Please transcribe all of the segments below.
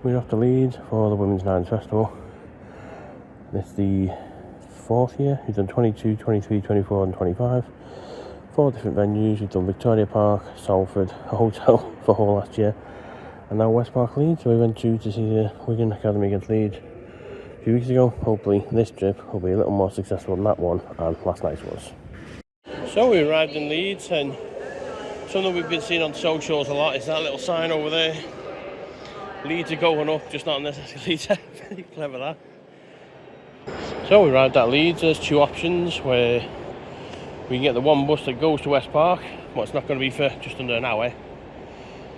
We're off to Leeds for the Women's Nines Festival. It's the 4th year. We've done 22, 23, 24 and 25. 4 different venues. We've done Victoria Park, Salford, a hotel for whole last year, and now West Park Leeds. So we went to see the Wigan Academy against Leeds a few weeks ago. Hopefully this trip will be a little more successful than that one and last night's was. So we arrived in Leeds, and something we've been seeing on socials a lot is that little sign over there. Leeds are going up, just not on this Leeds. Very clever that. So we arrived at Leeds. There's 2 options where we can get the one bus that goes to West Park, but it's not going to be for just under an hour.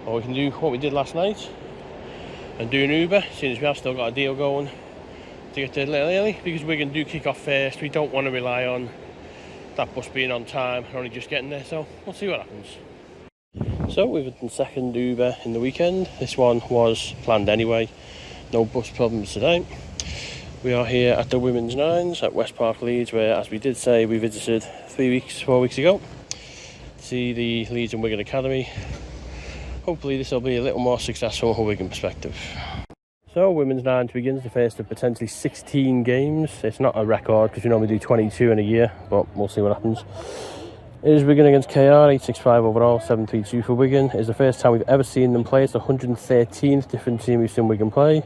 Or we can do what we did last night and do an Uber, seeing as we have still got a deal going to get there a little early, because we're going to do kick off first. We don't want to rely on that bus being on time and only just getting there, so we'll see what happens. So we've done second Uber in the weekend. This one was planned anyway. No bus problems today. We are here at the Women's Nines at West Park Leeds, where, as we did say, we visited 4 weeks ago to see the Leeds and Wigan Academy. Hopefully this will be a little more successful from a Wigan perspective. So Women's Nines begins the first of potentially 16 games. It's not a record because we normally do 22 in a year, but we'll see what happens. It is Wigan against KR, 865 overall, 732 for Wigan. It is the first time we've ever seen them play. It's the 113th different team we've seen Wigan play.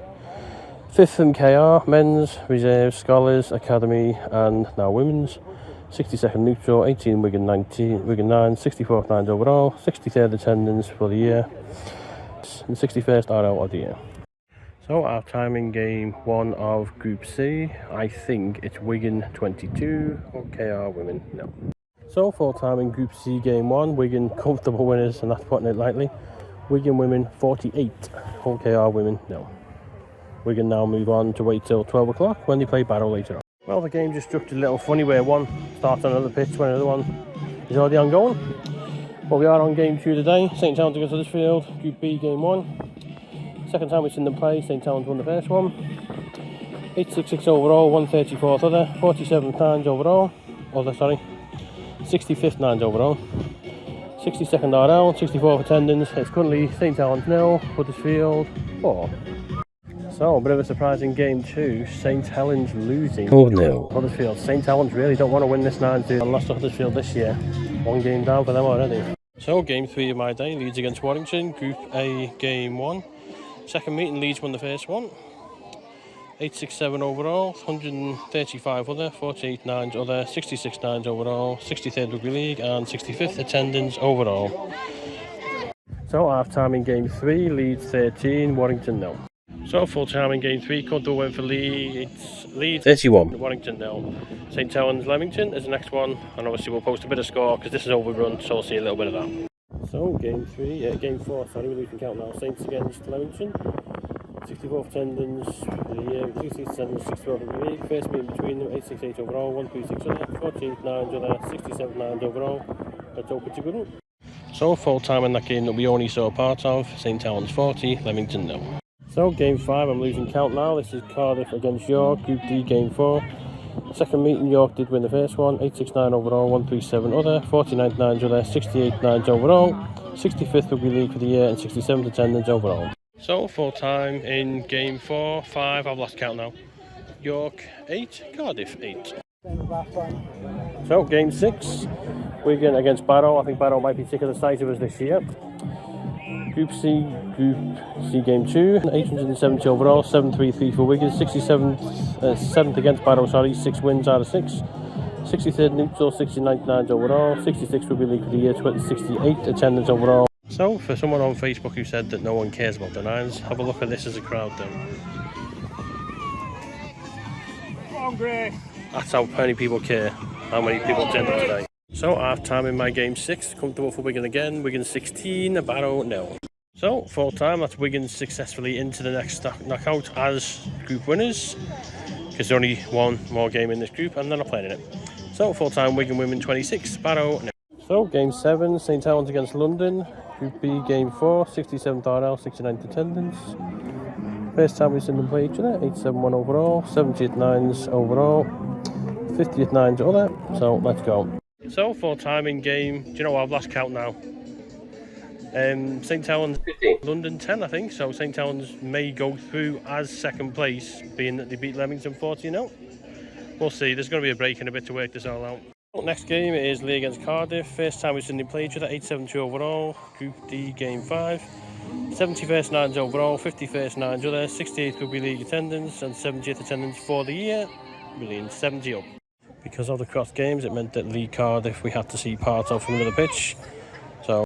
5th from KR, men's, reserves, scholars, academy, and now women's. 62nd neutral, 18 Wigan, 19 Wigan 9, 64th nines overall, 63rd attendance for the year, and 61st RL of the year. So our time in game 1 of Group C, I think it's Wigan 22 or KR women, no. So full time in Group C game 1, Wigan comfortable winners, and that's putting it lightly. Wigan women 48, whole KR women no. Wigan now move on to wait till 12 o'clock when they play Barrow later on. Well, the game just structured a little funny where one starts on another pitch when another one is already ongoing. But we are on game 2 today, St Helens against Huddersfield, Group B game 1. Second time we've seen them play, St Helens won the first one. 866 overall, 134th other, 47th nines overall, 65th nines overall, 62nd RL, 64th attendance. It's currently St Helens 0, Huddersfield 4. So a bit of a surprising game 2, St Helens losing 4-0. Huddersfield. St Helens really don't want to win this 9-2. They lost to Huddersfield this year. 1 game down for them already. So game 3 of my day, Leeds against Warrington, Group A game 1. Second meeting, Leeds won the first one. 867 overall, 135 other, 48 nines other, 66 nines overall, 63rd rugby league and 65th attendance overall. So half time in game 3, Leeds 13, Warrington 0. So full time in game 3, comfortable win for Leeds 31, Warrington 0. St Helens Leamington is the next one, and obviously we'll post a bit of score because this is overrun, so we'll see a little bit of that. So game 4, we're losing count now. Saints against Leamington, 64th attendance for the year, 66th attendance, 64th of the league. First meeting between them, 868 overall, 136 other, 14th nines other, 67 nines overall. Let's hope it's a good one. So full time in that game that we only saw part of, St Helens 40, Leamington 0. So game 5, I'm losing count now. This is Cardiff against York, Group D game 4. Second meeting, York did win the first one, 869 overall, 137 other, 49th nines other, 68 nines overall, 65th rugby league for the year and 67th attendance overall. So full time in game 4, 5, I've lost count now. York 8, Cardiff 8. So game 6, Wigan against Barrow. I think Barrow might be sick of the sight of us this year. Group C game 2, 870 overall, 733 for Wigan, 7th against Barrow, 6 wins out of 6. 63rd neutral, 69th nines overall, 66th rugby league for the year, 68 attendance overall. So for someone on Facebook who said that no one cares about the Nines, have a look at this as a crowd then. That's how many people care, how many people turned up today. So half time in my game 6, comfortable for Wigan again, Wigan 16, Barrow 0. So full time, that's Wigan successfully into the next knockout as group winners, because there's only one more game in this group and they're not playing in it. So full time, Wigan women 26, Barrow 0. So game 7, St Helens against London, Group B game 4, 67th RL, 69th attendance. First time we've seen them play each other, 871 overall, 70th nines overall, 50th nines other, so let's go. So full time in game, do you know what, I've lost count now. St Helens 15. London 10, I think. So St Helens may go through as second place, being that they beat Leamington 40-0. We'll see. There's going to be a break in a bit to work this all out. Next game is Leigh against Cardiff. First time we've seen them play each other. 8-7-2 overall. Group D, game 5. 71st nines overall, 51st nines other, 68th Rugby League attendance and 70th attendance for the year. Brilliant, 70 up. Because of the cross games, it meant that Leigh Cardiff we had to see part of from another pitch. So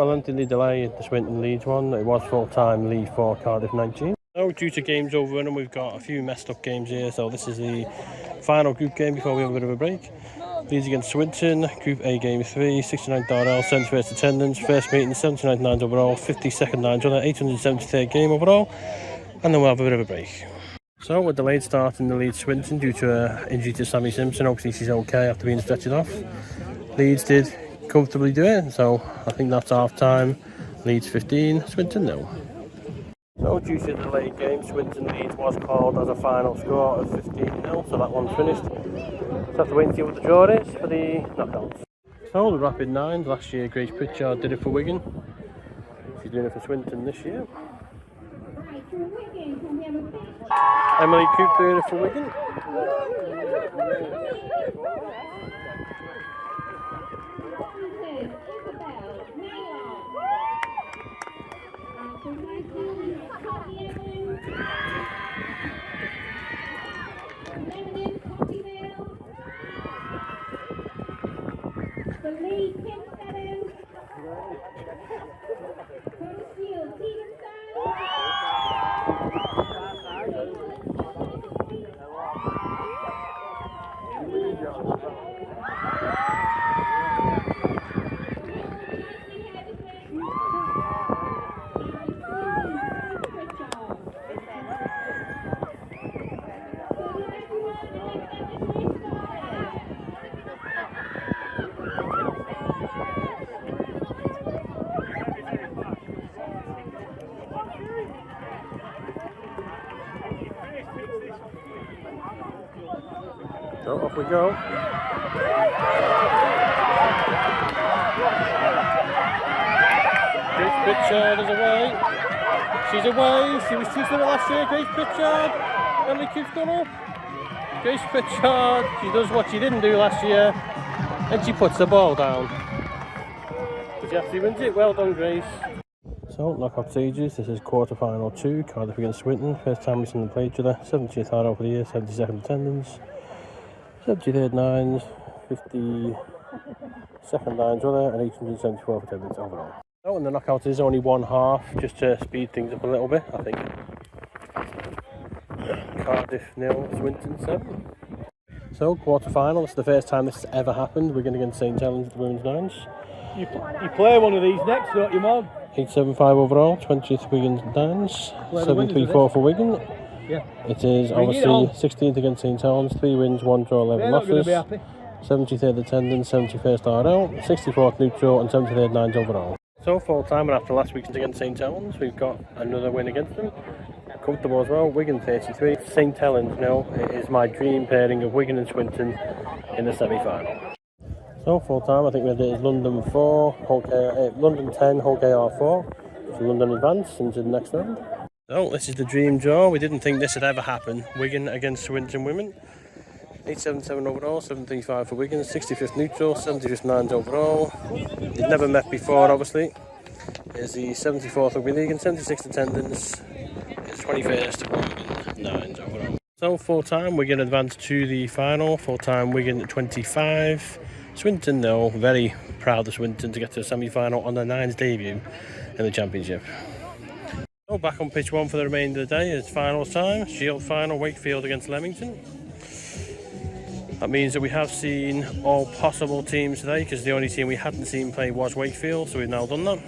a lengthy delay at the Swinton Leeds one. It was full-time Leigh 4, Cardiff 19. So due to games overrunning, we've got a few messed up games here. So this is the final group game before we have a bit of a break. Leeds against Swinton, Group A game 3, 69th RL, 71st attendance, first meeting 79th nines overall, 52nd nines other, 873rd game overall, and then we'll have a bit of a break. So with the late start in the Leeds Swinton due to an injury to Sammy Simpson, hopefully she's okay after being stretched off. Leeds did comfortably do it, so I think that's half time. Leeds 15, Swinton 0. So due to the late game, Swinton Leeds was called as a final score of 15-0, so that one's finished. So have to wait and see what the draw is for the knockouts. So the Rapid Nines, last year Grace Pritchard did it for Wigan. She's doing it for Swinton this year. Emily Coop doing it for Wigan. So off we go. Grace Pritchard is away. She's away. She was too slow last year. Grace Pritchard. Emily Coop's gone up. Grace Pritchard. She does what she didn't do last year. And she puts the ball down. But she actually wins it. Well done, Grace. So, knockout stages. This is quarter final 2. Cardiff against Swinton. First time we've seen them play each other. 70th RL for the year. 72nd attendance. 73rd nines, 52nd nines other, and 874th attendance overall. So, and the knockout is only one half, just to speed things up a little bit, I think. Cardiff 0, Swinton 7. So, quarter final, this is the first time this has ever happened. We're going against St Helens at the women's nines. You play one of these next, don't you, Mom? 875 overall, 20th Wigan nines, 734 for Wigan. Yeah. It is obviously 16th against St Helens, 3 wins, 1 draw, 11 losses. 73rd attendance, 71st RL, 64th neutral, and 73rd nines overall. So full time, and after last week's against St Helens, we've got another win against them. Comfortable as well. Wigan 33, St Helens 0. It is my dream pairing of Wigan and Swinton in the semi-final. So full time, I think we had it is London 4, London 10, Hull KR 4. So London advance into the next round. So this is the dream draw. We didn't think this had ever happened. Wigan against Swinton women. 877 overall, 735 for Wigan, 65th neutral, 75th nines overall. They'd never met before, obviously. There's the 74th Rugby League and 76th attendance. It's 21st Wigan nines overall. So full time, Wigan advanced to the final. Full time Wigan at 25. Swinton though, very proud of Swinton to get to the semi-final on their nines debut in the championship. So back on pitch 1 for the remainder of the day. It's finals time. Shield final, Wakefield against Leamington. That means that we have seen all possible teams today, because the only team we hadn't seen play was Wakefield, so we've now done that.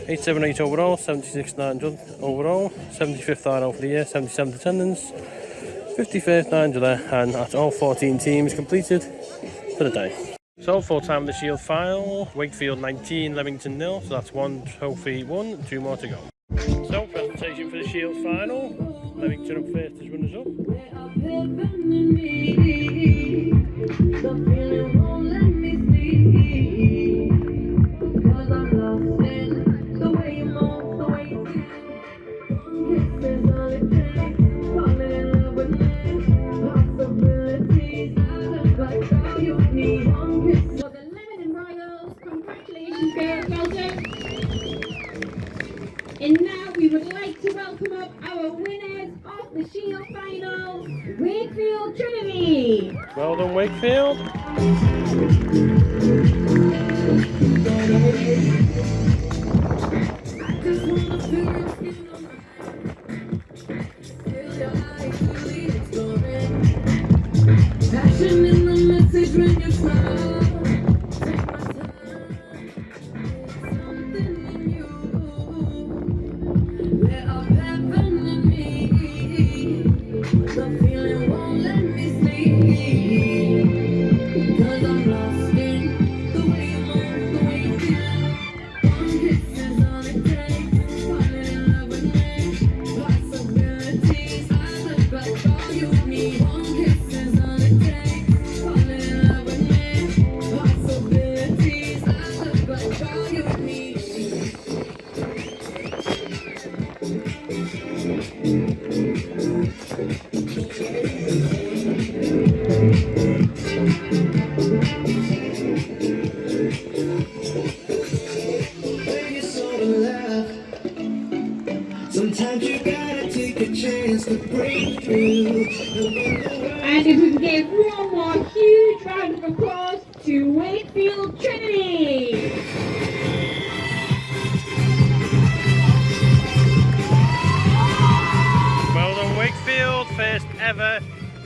878 overall, 76 nines overall, 75th RL for the year, 77th attendance, 51st nines there, and that's all 14 teams completed for the day. So full time the Shield final, Wakefield 19, Leamington 0, so that's 1 trophy won, 2 more to go. So presentation for the Shield final, Leamington up first as runners up. The feeling won't let me sleep, 'cause I'm lost in Well done. And now we would like to welcome up our winners of the Shield Finals, Wakefield Trinity. Well done, Wakefield. Passion in the message when you smile. Take my time. Something in you. There are heaven in me. The feeling won't let me sleep. 'Cause I'm lost in the way you move, the way you feel. One kiss is all it takes. Falling in love with me. Possibilities. I look like all you need. One kiss is all it takes. Falling in love with me. Possibilities. I look like all you need. You're so alive. Sometimes you gotta take a chance to break through. And if we can give one more huge round of applause to Wakefield Trinity. Well done, Wakefield. First ever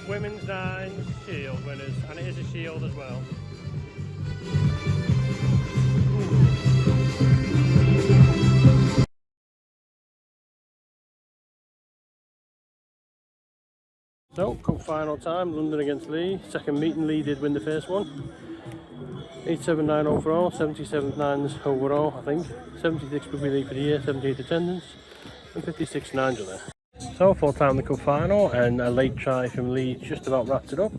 Women's Nines Shield winners. And it is a shield as well. So, cup final time, London against Lee. Second meeting, Lee did win the first one. 879 overall, 77.9s overall, I think. 76 rugby league for the year, 78 attendance, and 56 nines are there. So, full time the cup final, and a late try from Lee just about wrapped it up.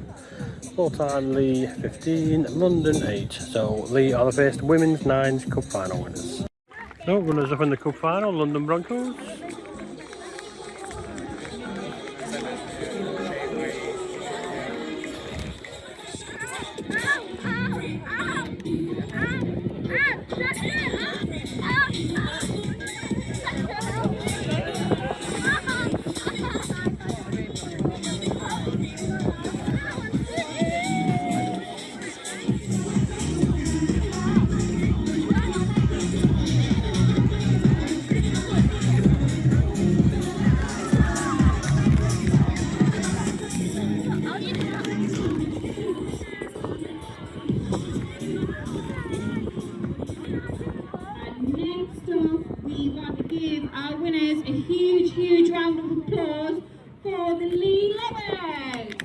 Full time Lee 15, London 8. So, Lee are the first women's nines cup final winners. So, runners up in the cup final, London Broncos. Next up, we want to give our winners a huge round of applause for the Lee Leopards.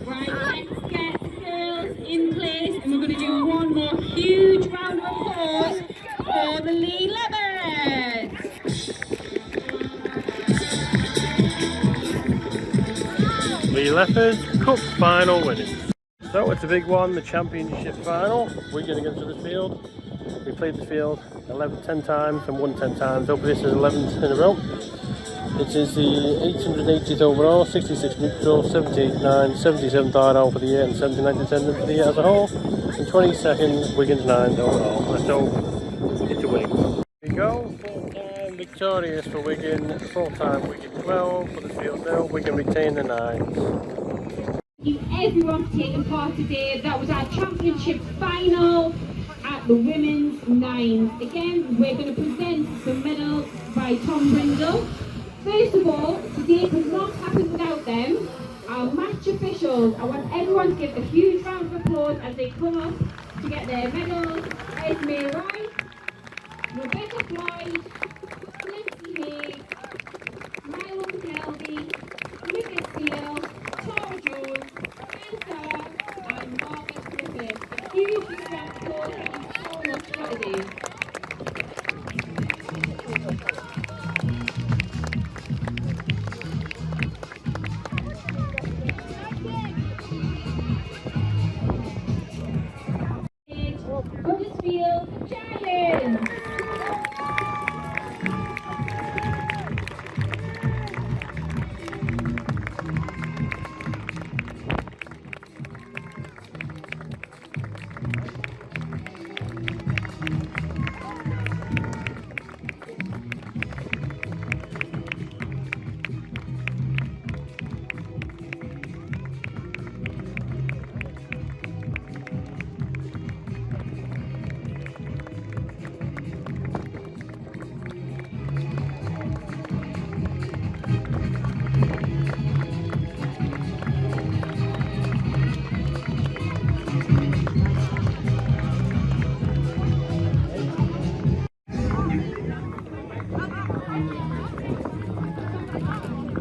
Right, let's get the girls in place, and we're going to do one more huge round of applause for the Lee Leopards. Lee Leopards Cup final winners. So it's a big one, the championship final. Wigan against Huddersfield. We played the field 10 times and won 10 times. Hopefully this is 11th in a row. It is the 880th overall, 66 neutral, 78 9, 77 third for the year, and 79 attendance for the year as a whole. And 22nd Wigan's 9 overall. Let's hope it's a winning one. Here we go, full-time victorious for Wigan, full-time Wigan 12, Huddersfield 0, Wigan retain the 9s. Thank you everyone for taking part today. That was our championship final at the women's nines. Again, we're going to present the medals by Tom Brindle. First of all, today could not happen without them. Our match officials. I want everyone to give a huge round of applause as they come up to get their medals. Esme Wright, Floyd, Lindsay Hay, Milo McKelvey, Lucas Steele, Tara Jones, Ben Sarah, and Marcus Griffith. A huge round of applause. Thank you so much for today. Huddersfield Giants.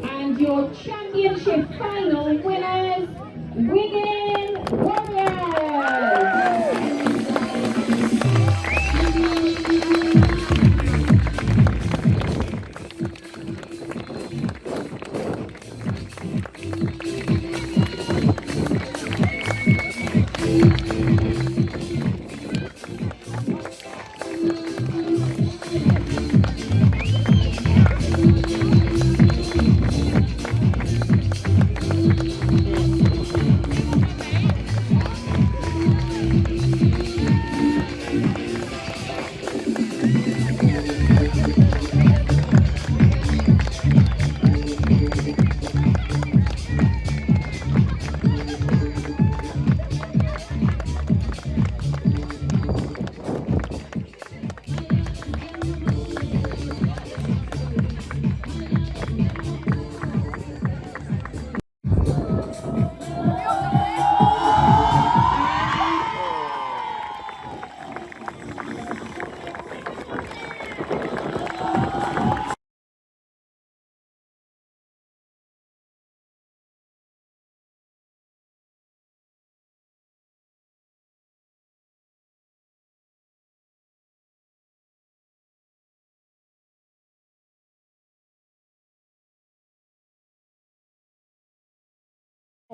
And your championship final winners, Wigan Warriors.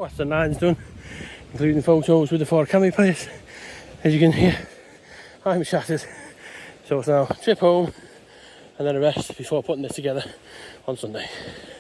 That's the nines done, including photos with the 4 Cami players. As you can hear, I'm shattered. So it's now trip home and then a rest before putting this together on Sunday.